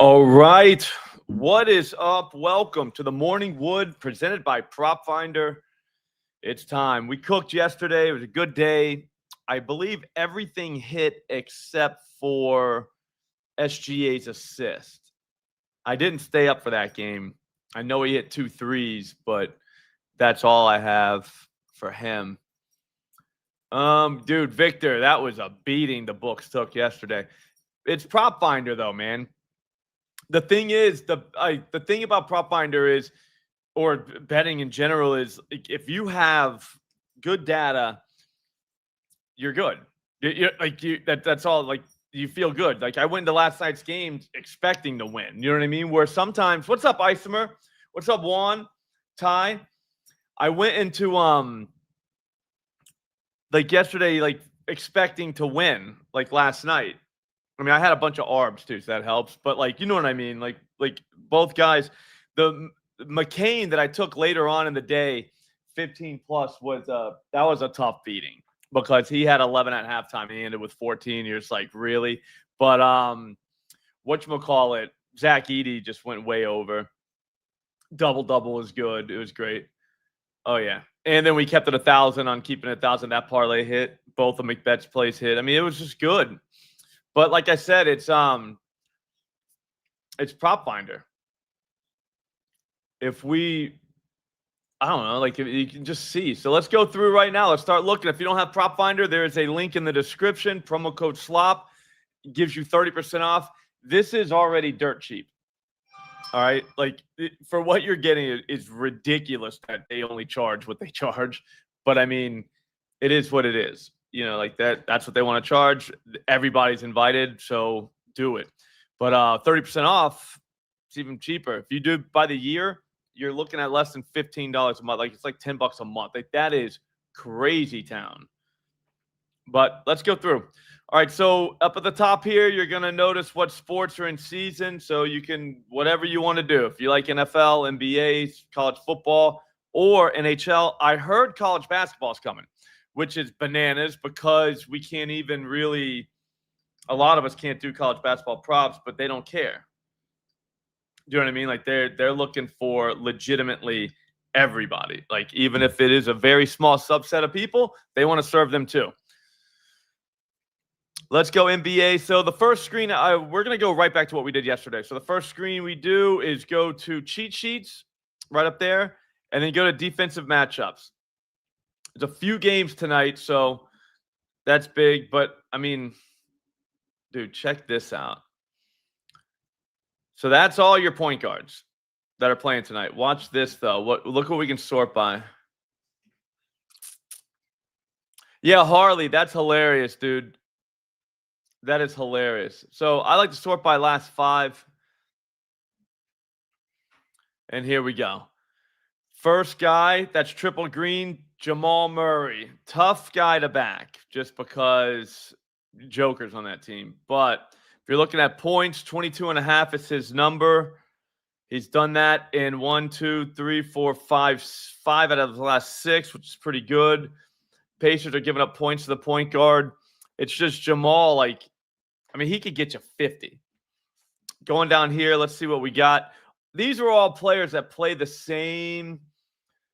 All right. What is up? Welcome to the Morning Wood presented by Prop Finder. It's time. We cooked yesterday. It was a good day. I believe everything hit except for SGA's assist. I didn't stay up for that game. I know he hit 2 threes, but that's all I have for him. Dude, Victor, that was a beating the books took yesterday. It's Prop Finder though, man. The thing is, the thing about Prop Finder is, or betting in general is, if you have good data, you're good. That's all. Like, you feel good. Like, I went into last night's game expecting to win. You know what I mean? Where sometimes, what's up, Isomer? What's up, Juan? Ty? I went into like yesterday, like expecting to win, like last night. I mean, I had a bunch of arbs too, so that helps. But like, you know what I mean? Like both guys, the McCain that I took later on in the day, 15 plus was that was a tough beating because he had 11 at halftime and he ended with 14. You're just like, really? But whatchamacallit, Zach Edey just went way over. Double was good. It was great. Oh yeah. And then we kept it 1,000 on keeping it 1,000. That parlay hit. Both of McBet's plays hit. I mean, it was just good. But like I said, it's Prop Finder. If I don't know, like, if you can just see. So let's go through right now. Let's start looking. If you don't have Prop Finder, there is a link in the description. Promo code SLOP gives you 30% off. This is already dirt cheap. All right, like for what you're getting is ridiculous that they only charge what they charge. But I mean, it is what it is. You know, like that's what they want to charge. Everybody's invited, so do it. But 30% off, it's even cheaper. If you do by the year, you're looking at less than $15 a month. Like, it's like $10 a month. Like, that is crazy town. But let's go through. All right, so up at the top here, you're going to notice what sports are in season. So you can, whatever you want to do. If you like NFL, NBA, college football, or NHL, I heard college basketball is coming, which is bananas because we can't even really, a lot of us can't do college basketball props, but they don't care. Do you know what I mean? Like, they're looking for legitimately everybody. Like, even if it is a very small subset of people, they want to serve them too. Let's go NBA. So the first screen, we're going to go right back to what we did yesterday. So the first screen we do is go to cheat sheets right up there and then go to defensive matchups. There's a few games tonight, so that's big. But, I mean, dude, check this out. So that's all your point guards that are playing tonight. Watch this, though. Look what we can sort by. Yeah, Harley, that's hilarious, dude. That is hilarious. So I like to sort by last 5. And here we go. First guy, that's triple green, Jamal Murray. Tough guy to back just because Joker's on that team. But if you're looking at points, 22.5 is his number. He's done that in 1, 2, 3, 4, 5 out of the last 6, which is pretty good. Pacers are giving up points to the point guard. It's just Jamal, like, I mean, he could get you 50. Going down here, let's see what we got. These are all players that play the same.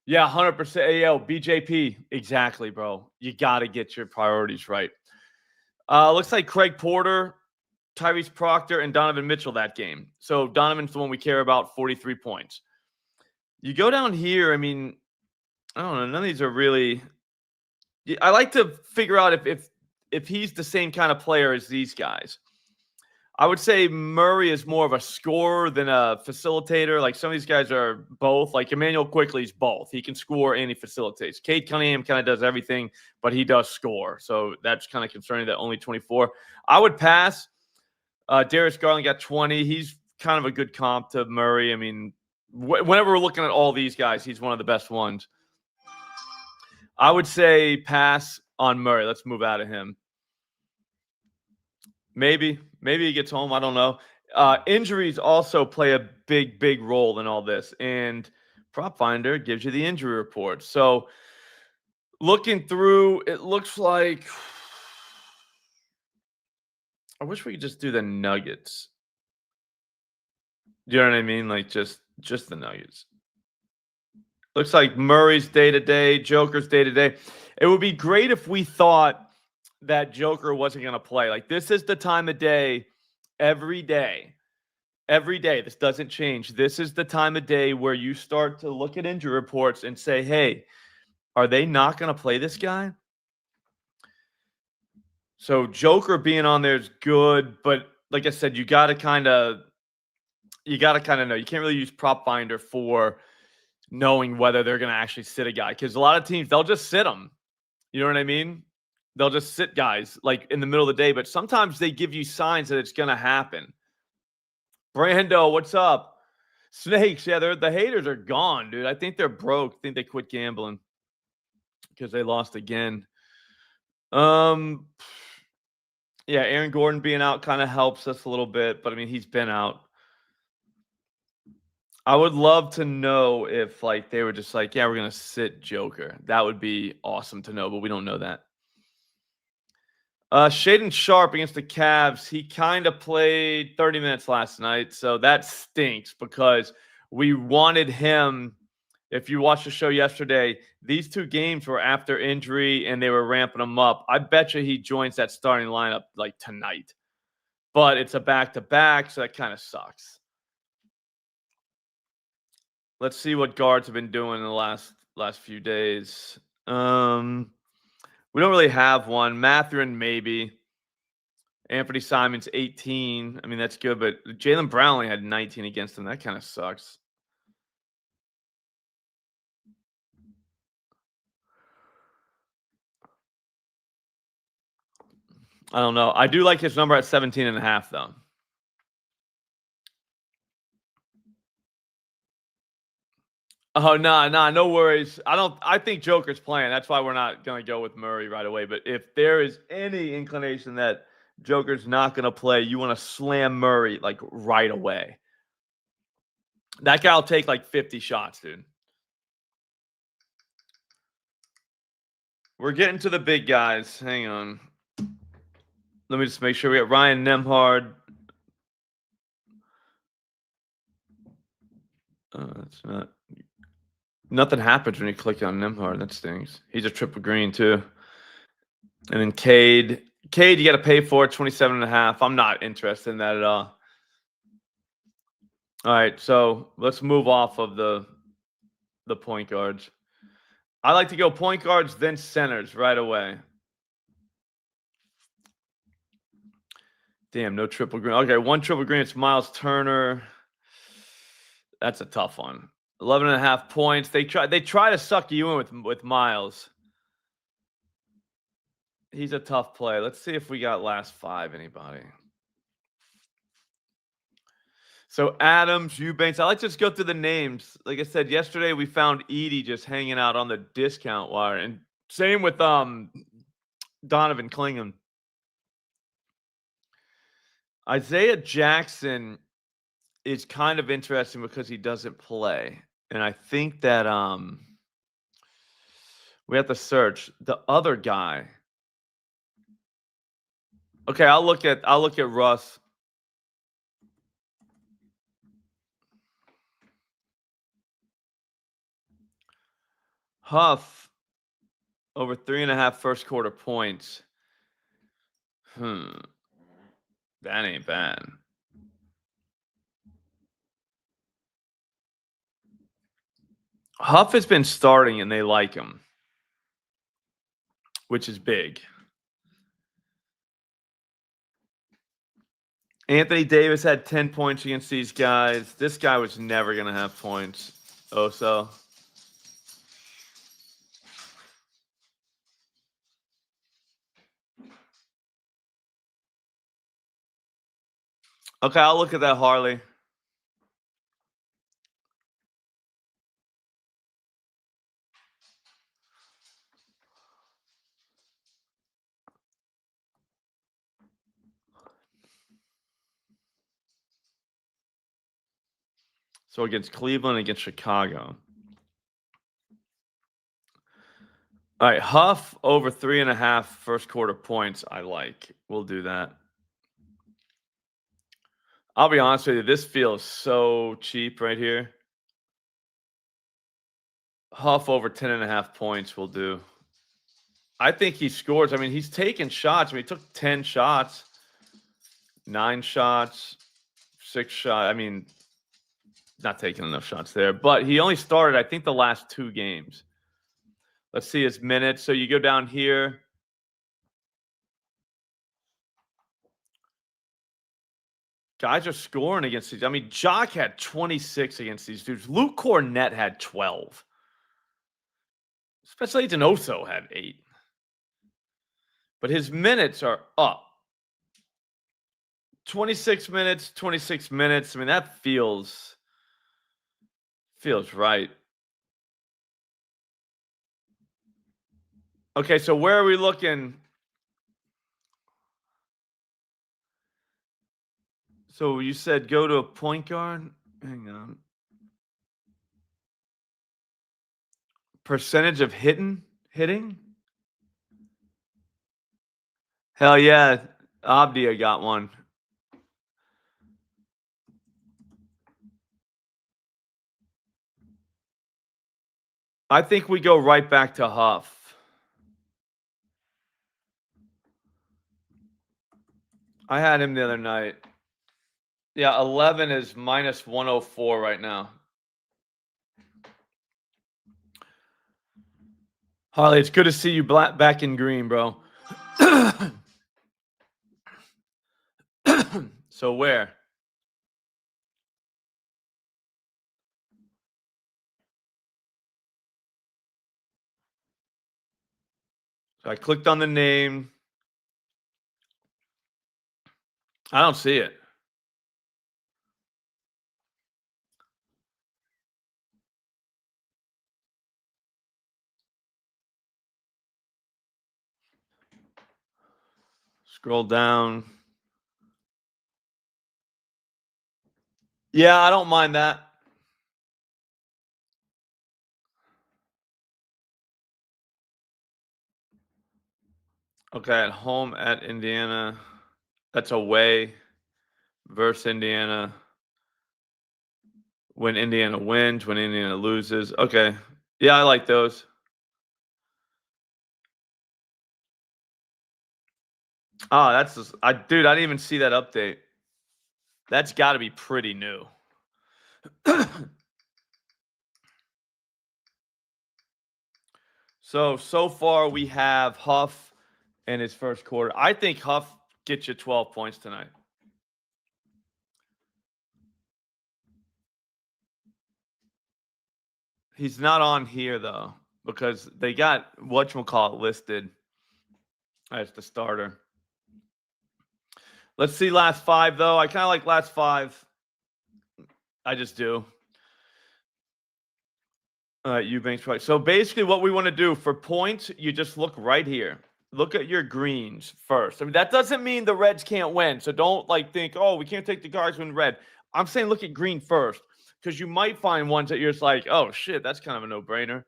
Yeah, 100% AO, BJP. Exactly, bro. You got to get your priorities right. Looks like Craig Porter, Tyrese Proctor, and Donovan Mitchell that game. So Donovan's the one we care about, 43 points. You go down here, I mean, I don't know. None of these are really. I like to figure out if he's the same kind of player as these guys. I would say Murray is more of a scorer than a facilitator. Like, some of these guys are both. Like, Emmanuel Quickley's both. He can score and he facilitates. Cade Cunningham kind of does everything, but he does score. So that's kind of concerning that only 24. I would pass. Darius Garland got 20. He's kind of a good comp to Murray. I mean, whenever we're looking at all these guys, he's one of the best ones. I would say pass on Murray. Let's move out of him. Maybe he gets home. I don't know. Injuries also play a big role in all this. And Prop Finder gives you the injury report. So looking through, it looks like I wish we could just do the Nuggets. Do you know what I mean? Like just the Nuggets. Looks like Murray's day to day, Joker's day to day. It would be great if we thought that Joker wasn't going to play. Like this is the time of day every day. Every day. This doesn't change. This is the time of day where you start to look at injury reports and say, "Hey, are they not going to play this guy?" So Joker being on there is good, but like I said, you got to kind of know. You can't really use prop finder for knowing whether they're going to actually sit a guy because a lot of teams they'll just sit them. You know what I mean? They'll just sit guys like in the middle of the day, but sometimes they give you signs that it's going to happen. Brando, what's up? Snakes, yeah, the haters are gone, dude. I think they're broke. I think they quit gambling because they lost again. Um, yeah, Aaron Gordon being out kind of helps us a little bit, but I mean he's been out. I would love to know if like they were just like, yeah, we're gonna sit Joker. That would be awesome to know, but we don't know that. Shaden Sharp against the Cavs. He kind of played 30 minutes last night, so that stinks because we wanted him. If you watched the show yesterday, these two games were after injury and they were ramping him up. I bet you he joins that starting lineup like tonight, but it's a back to back, so that kind of sucks. Let's see what guards have been doing in the last few days. We don't really have one. Mathurin maybe. Anthony Simons 18. I mean that's good, but Jalen Brown only had 19 against him. That kind of sucks. I don't know. I do like his number at 17.5 though. Oh no worries. I think Joker's playing. That's why we're not gonna go with Murray right away. But if there is any inclination that Joker's not gonna play, you want to slam Murray like right away. That guy'll take like 50 shots, dude. We're getting to the big guys. Hang on. Let me just make sure we got Ryan Nemhard. It's not. Nothing happens when you click on Nemhard. That stings. He's a triple green too. And then Cade. Cade, you got to pay for it, 27.5. I'm not interested in that at all. All right, so let's move off of the point guards. I like to go point guards, then centers right away. Damn, no triple green. Okay, one triple green. It's Miles Turner. That's a tough one. 11.5 points. They try to suck you in with Miles. He's a tough play. Let's see if we got last five. Anybody? So Adams, Eubanks. I like to just go through the names. Like I said yesterday, we found Edie just hanging out on the discount wire, and same with Donovan Clingan. Isaiah Jackson is kind of interesting because he doesn't play, and I think that we have to search the other guy. Okay, I'll look at Russ. Huff over 3.5 first quarter points. That ain't bad. Huff has been starting and they like him, which is big. Anthony Davis had 10 points against these guys. This guy was never going to have points. Oso. Okay, I'll look at that, Harley. So against Cleveland, against Chicago. All right, Huff over 3.5 first quarter points. I like. We'll do that. I'll be honest with you, this feels so cheap right here. Huff over 10.5 points will do. I think he scores. I mean, he's taking shots. I mean, he took 10 shots, 9 shots, 6 shots. I mean, not taking enough shots there, but he only started, I think, the last 2 games. Let's see his minutes. So you go down here. Guys are scoring against these. I mean, Jock had 26 against these dudes. Luke Cornett had 12. Especially Denoso had 8. But his minutes are up. 26 minutes, 26 minutes. I mean, that feels right. Okay, so where are we looking? So you said go to a point guard? Hang on. Percentage of hitting? Hell yeah. Abdia got one. I think we go right back to Huff. I had him the other night. Yeah, 11 is minus 104 right now. Harley, it's good to see you back in green, bro. So where? So I clicked on the name. I don't see it. Scroll down. Yeah, I don't mind that. Okay, at home at Indiana. That's away versus Indiana. When Indiana wins, when Indiana loses. Okay. Yeah, I like those. Oh, that's just, dude, I didn't even see that update. That's got to be pretty new. So far we have Huff in his first quarter. I think Huff gets you 12 points tonight. He's not on here though because they got whatchamacallit listed as the starter. Let's see last 5 though. I kind of like last 5. I just do. Eubanks right. So basically what we want to do for points, you just look right here. Look at your greens first. I mean, that doesn't mean the Reds can't win. So don't think, oh, we can't take the guys win red. I'm saying look at green first because you might find ones that you're just like, oh, shit, that's kind of a no-brainer.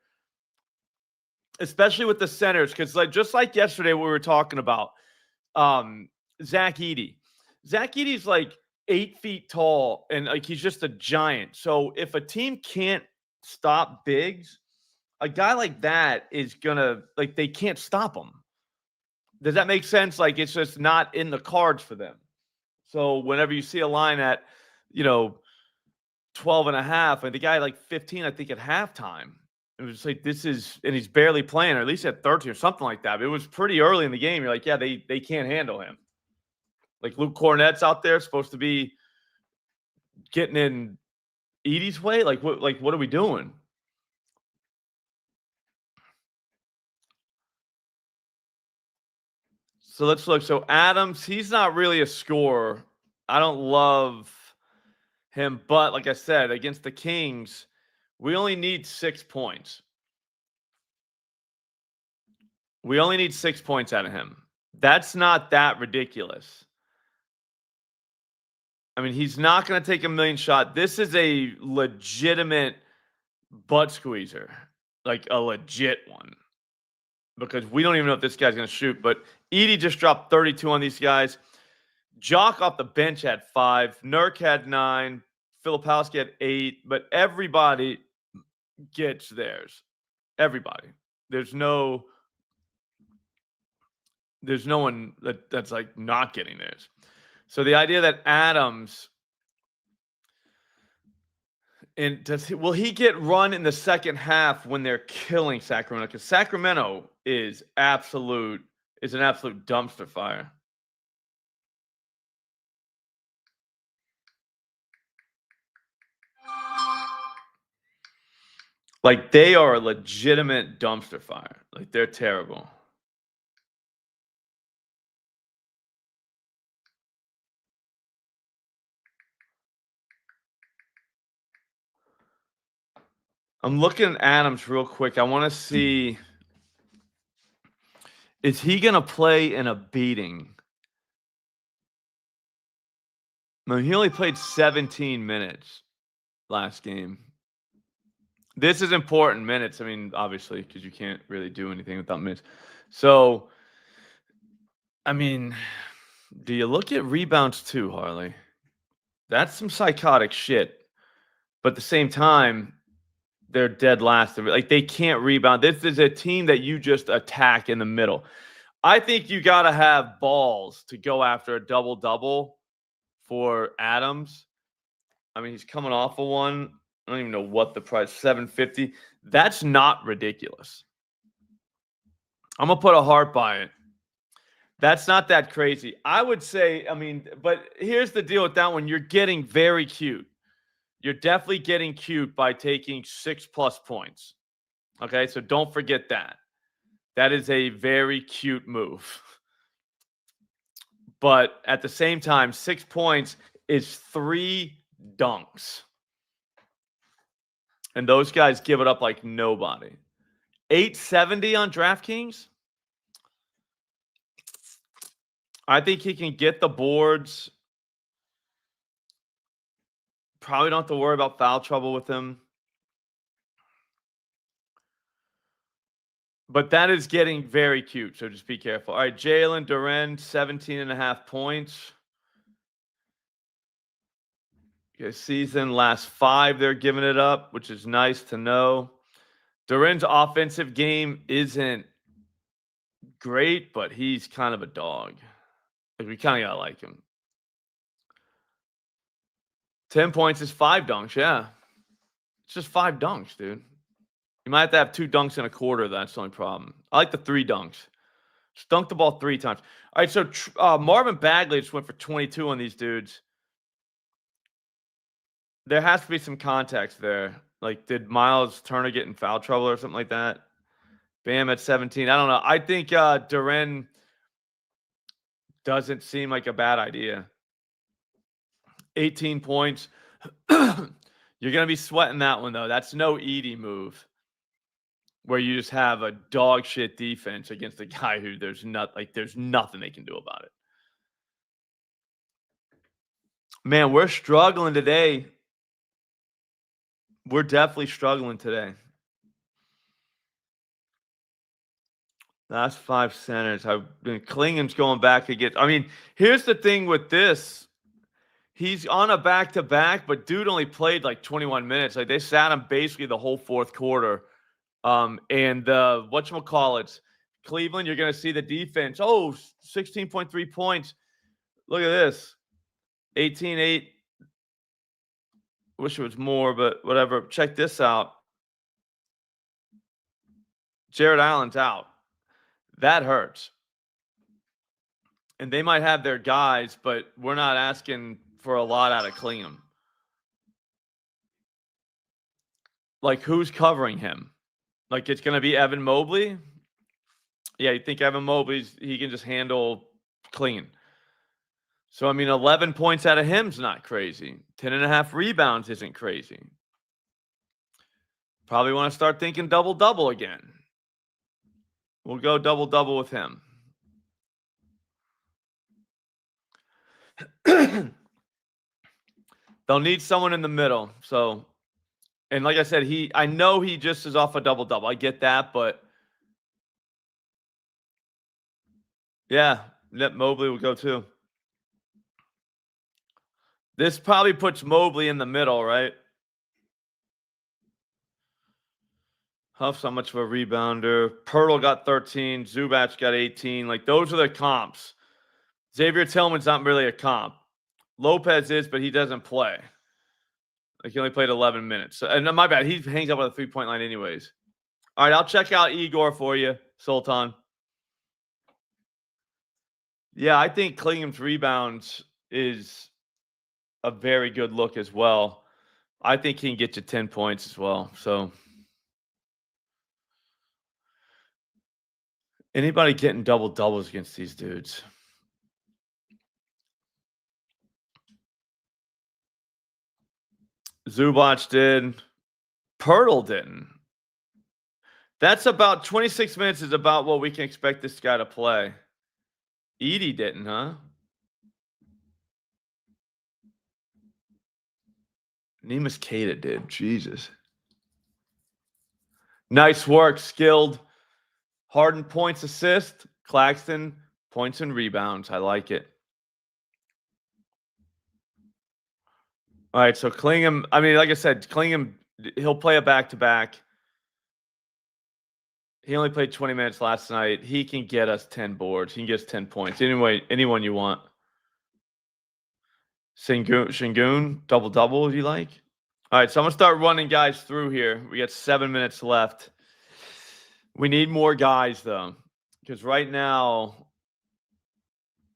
Especially with the centers because just like yesterday we were talking about Zach Edey. Zach Edey's 8 feet tall and he's just a giant. So if a team can't stop bigs, a guy like that is gonna they can't stop him. Does that make sense? It's just not in the cards for them. So whenever you see a line at 12.5 and the guy 15, I think at halftime, it was this is, and he's barely playing, or at least at 13 or something like that. But it was pretty early in the game. You're yeah, they can't handle him. Luke Cornett's out there supposed to be getting in Edey's way. What are we doing? So let's look. So Adams, he's not really a scorer. I don't love him, but like I said, against the Kings, we only need 6 points. We only need 6 points out of him. That's not that ridiculous. I mean, he's not going to take a million shot. This is a legitimate butt squeezer, a legit one. Because we don't even know if this guy's going to shoot. But Edey just dropped 32 on these guys. Jock off the bench had 5. Nurk had 9. Filipowski had 8. But everybody gets theirs. Everybody. There's no one that's like not getting theirs. So the idea that Adams will he get run in the second half when they're killing Sacramento? Because Sacramento is an absolute dumpster fire. Like, they are a legitimate dumpster fire. Like, they're terrible. I'm looking at Adams real quick. I want to see, is he going to play in a beating? No, he only played 17 minutes last game. This is important minutes. I mean, obviously, because you can't really do anything without minutes. So, I mean, do you look at rebounds too, Harley? That's some psychotic shit. But at the same time, they're dead last. Like, they can't rebound. This is a team that you just attack in the middle. I think you got to have balls to go after a double-double for Adams. I mean, he's coming off of one. I don't even know what the price, $750. That's not ridiculous. I'm going to put a heart by it. That's not that crazy. I would say, I mean, but here's the deal with that one. You're getting very cute. You're definitely getting cute by taking 6+ points. Okay, so don't forget that. That is a very cute move. But at the same time, 6 points is 3 dunks. And those guys give it up like nobody. 870 on DraftKings. I think he can get the boards. Probably don't have to worry about foul trouble with him. But that is getting very cute, so just be careful. All right, Jalen Duren, 17.5 points. Season last 5, they're giving it up, which is nice to know. Duren's offensive game isn't great, but he's kind of a dog. Like, we kind of got to like him. 10 points is 5 dunks, yeah. It's just 5 dunks, dude. You might have to have 2 dunks in a quarter. That's the only problem. I like the 3 dunks. Just dunk the ball 3 times. All right, so Marvin Bagley just went for 22 on these dudes. There has to be some context there. Like, did Miles Turner get in foul trouble or something like that? Bam at 17. I don't know. I think Duren doesn't seem like a bad idea. 18 points. You're going to be sweating that one, though. That's no Edey move where you just have a dog shit defense against a guy who there's nothing they can do about it. Man, we're struggling today. We're definitely struggling today. Last 5 centers. Klingen's going back again. I mean, here's the thing with this. He's on a back-to-back, but dude only played like 21 minutes. Like, they sat him basically the whole fourth quarter. And whatchamacallits, Cleveland, you're going to see the defense. Oh, 16.3 points. Look at this. 18-8. Wish it was more, but whatever. Check this out. Jared Allen's out. That hurts. And they might have their guys, but we're not asking for a lot out of Klingham. Like, who's covering him? Like, it's going to be Evan Mobley? Yeah, you think Evan Mobley's, he can just handle clean. So, I mean, 11 points out of him's not crazy. 10.5 rebounds isn't crazy. Probably want to start thinking double-double again. We'll go double-double with him. They'll need someone in the middle. So, and like I said, I know he just is off a double-double. I get that, but yeah, Mobley will go too. This probably puts Mobley in the middle, right? Huff's not much of a rebounder. Pirtle got 13. Zubac got 18. Like, those are the comps. Xavier Tillman's not really a comp. Lopez is, but he doesn't play. Like, he only played 11 minutes. And my bad. He hangs up on the three-point line anyways. All right, I'll check out Igor for you, Sultan. Yeah, I think Klingham's rebounds is a very good look as well. I think he can get you 10 points as well. So anybody getting double doubles against these dudes? Zubac did. Pirtle didn't. That's about 26 minutes is about what we can expect this guy to play. Edie didn't, huh? Nemus Kata did. Jesus. Nice work. Skilled. Harden points, assist. Claxton points and rebounds. I like it. All right, so Klingham, I mean, like I said, Klingham, he'll play a back-to-back. He only played 20 minutes last night. He can get us 10 boards. He can get us 10 points. Anyway, anyone you want. Shingun, double-double if you like. All right, so I'm going to start running guys through here. We got 7 minutes left. We need more guys, though, because right now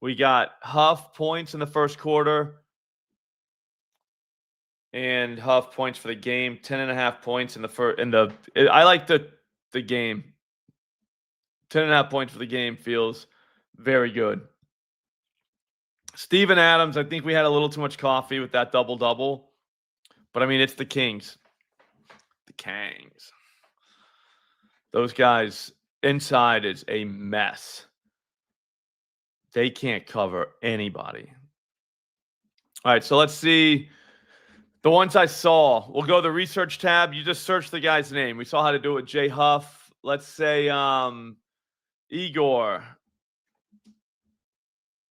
we got Huff points in the first quarter. And Huff points for the game, 10.5 points in the first. I like the game. 10.5 points for the game feels very good. Steven Adams, I think we had a little too much coffee with that double-double. But, I mean, it's the Kings. The Kangs. Those guys inside is a mess. They can't cover anybody. All right, so let's see. The ones I saw. We'll go to the research tab. You just search the guy's name. We saw how to do it with Jay Huff. Let's say Igor.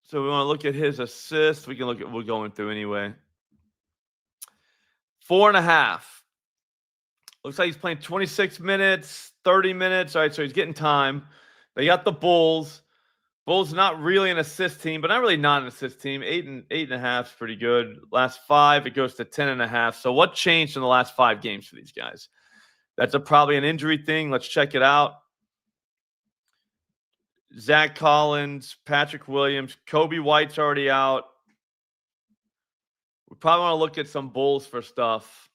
So we want to look at his assist. We can look at, we're going through anyway. 4.5. Looks like he's playing 26 minutes, 30 minutes. All right, so he's getting time. They got the Bulls. Bulls not really an assist team, but not really not an assist team. 8.5 is pretty good. Last 5, it goes to 10.5. So what changed in the last 5 games for these guys? That's probably an injury thing. Let's check it out. Zach Collins, Patrick Williams, Kobe White's already out. We probably want to look at some Bulls for stuff.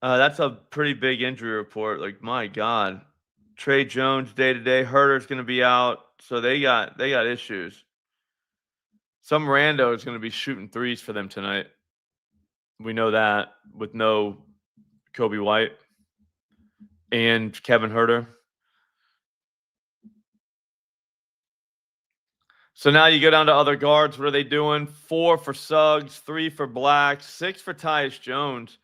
That's a pretty big injury report. Like, my God. Trey Jones day-to-day. Herter's going to be out. So they got issues. Some rando is going to be shooting threes for them tonight. We know that with no Kobe White and Kevin Herter. So now you go down to other guards. What are they doing? 4 for Suggs, 3 for Black, 6 for Tyus Jones.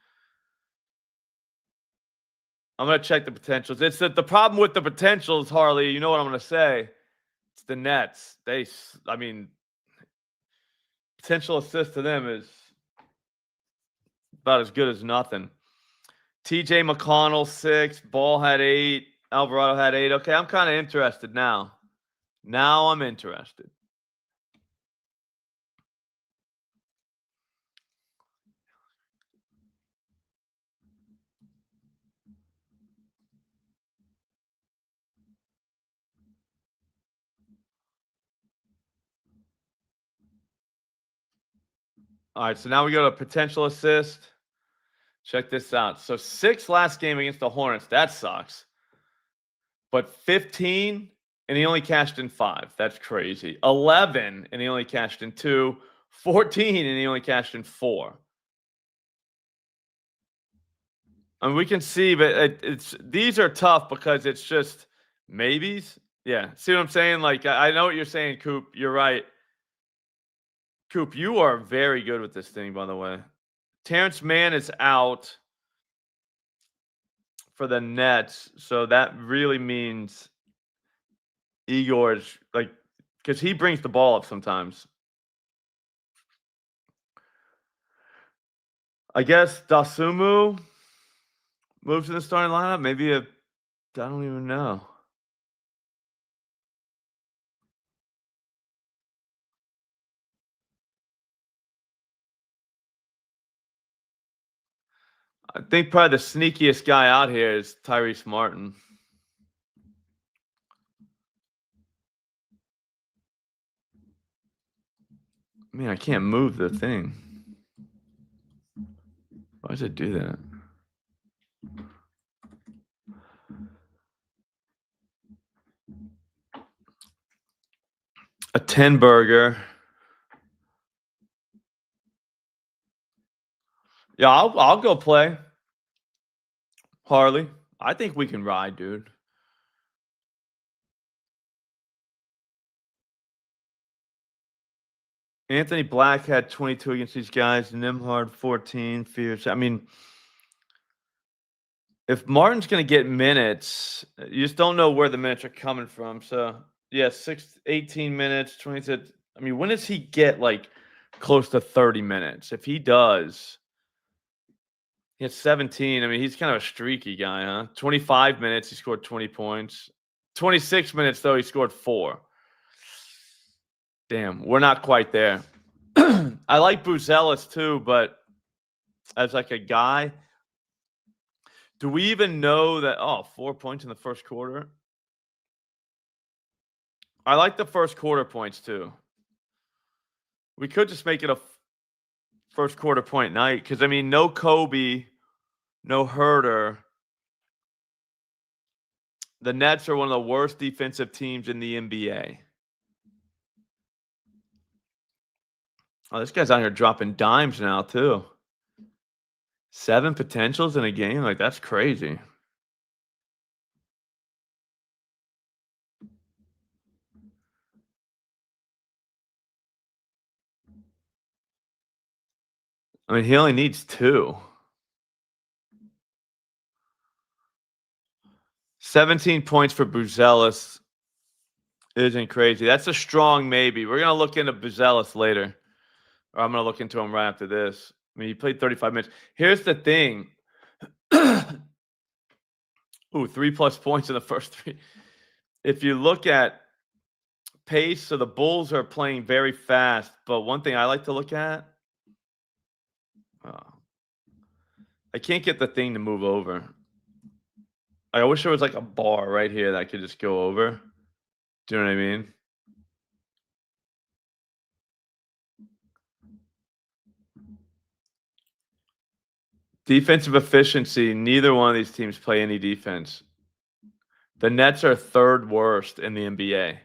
I'm going to check the potentials. It's that the problem with the potentials, Harley, you know what I'm going to say? It's the Nets. Potential assist to them is about as good as nothing. TJ McConnell, 6. Ball had 8. Alvarado had 8. Okay, I'm kind of interested now. Now I'm interested. All right, so now we go to potential assist. Check this out. So 6 last game against the Hornets. That sucks. But 15, and he only cashed in 5. That's crazy. 11, and he only cashed in 2. 14, and he only cashed in 4. I mean, we can see, but these are tough because it's just maybes. Yeah, see what I'm saying? Like, I know what you're saying, Coop. You're right. Coop, you are very good with this thing, by the way. Terrence Mann is out for the Nets, so that really means Igor is like, because he brings the ball up sometimes. I guess Dasumu moves to the starting lineup. Maybe I don't even know. I think probably the sneakiest guy out here is Tyrese Martin. Man, I can't move the thing. Why does it do that? A 10 burger. Yeah, I'll go play. Harley. I think we can ride, dude. Anthony Black had 22 against these guys. Nimhard 14. Fierce. I mean, if Martin's going to get minutes, you just don't know where the minutes are coming from. So, yeah, 18 minutes, 22. I mean, when does he get like close to 30 minutes? If he does, he had 17. I mean, he's kind of a streaky guy, huh? 25 minutes, he scored 20 points. 26 minutes, though, he scored 4. Damn, we're not quite there. I like Buzelis too, but as like a guy, do we even know that? Oh, 4 points in the first quarter. I like the first quarter points too. We could just make it a first quarter point night because, I mean, no Kobe, no Herter. The Nets are one of the worst defensive teams in the NBA. Oh, this guy's out here dropping dimes now too. 7 potentials in a game? Like, that's crazy. I mean, he only needs 2. 17 points for Buzelis isn't crazy. That's a strong maybe. We're going to look into Buzelis later. Or I'm going to look into him right after this. I mean, he played 35 minutes. Here's the thing. Ooh, 3+ points in the first 3. If you look at pace, so the Bulls are playing very fast. But one thing I like to look at, I can't get the thing to move over. I wish there was like a bar right here that I could just go over. Do you know what I mean? Defensive efficiency, neither one of these teams play any defense. The Nets are 3rd worst in the NBA.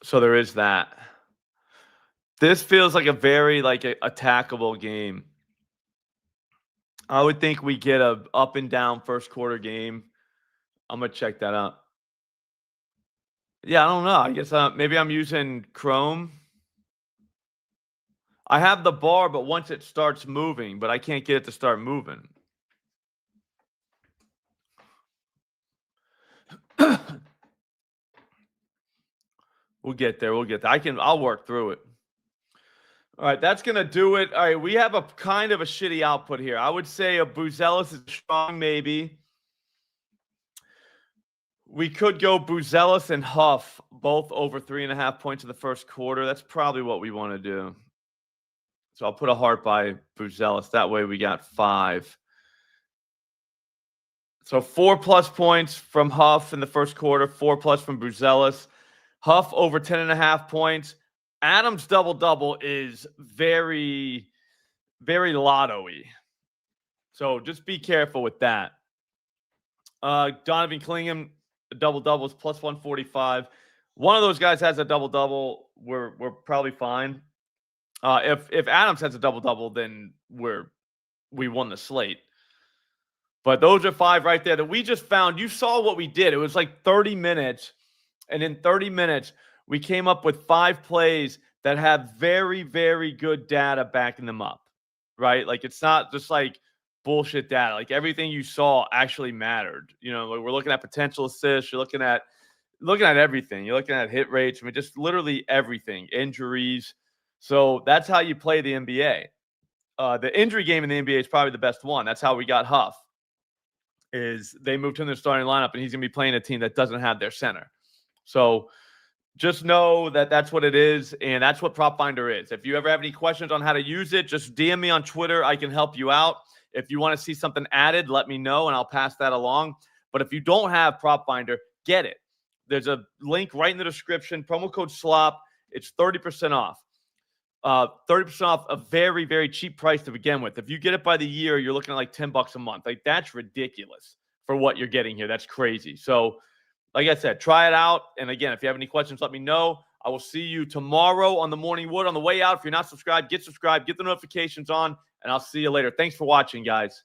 So there is that. This feels like a very attackable game. I would think we get a up and down first quarter game. I'm gonna check that out. Yeah, I don't know. I guess maybe I'm using Chrome. I have the bar, but once it starts moving, but I can't get it to start moving. We'll get there. We'll get there. I'll work through it. All right, that's going to do it. All right, we have a kind of a shitty output here. I would say a Buzelis is strong, maybe. We could go Buzelis and Huff, both over 3.5 points in the first quarter. That's probably what we want to do. So I'll put a heart by Buzelis. That way we got 5. So 4+ points from Huff in the first quarter, 4+ from Buzelis. Huff over 10.5 points. Adams' double-double is very, very lotto-y. So just be careful with that. Donovan Clingham, double-double is plus 145. One of those guys has a double-double, we're probably fine. If Adams has a double-double, then we won the slate. But those are 5 right there that we just found. You saw what we did. It was like 30 minutes. And in 30 minutes, we came up with 5 plays that have very, very good data backing them up, right? Like, it's not just like bullshit data. Like, everything you saw actually mattered. You know, like, we're looking at potential assists. You're looking at looking at everything. You're looking at hit rates. I mean, just literally everything, injuries. So that's how you play the NBA. The injury game in the NBA is probably the best one. That's how we got Huff. Is they moved him to the starting lineup, and he's going to be playing a team that doesn't have their center. So just know that that's what it is, and that's what Prop Finder is. If you ever have any questions on how to use it, just DM me on Twitter. I can help you out. If you want to see something added, let me know, and I'll pass that along. But if you don't have Prop Finder, get it. There's a link right in the description. Promo code SLOP. It's 30% off. 30% off a very, very cheap price to begin with. If you get it by the year, you're looking at like $10 a month. Like, that's ridiculous for what you're getting here. That's crazy. So, like I said, try it out. And again, if you have any questions, let me know. I will see you tomorrow on the Morning Wood. On the way out, if you're not subscribed, get the notifications on, and I'll see you later. Thanks for watching, guys.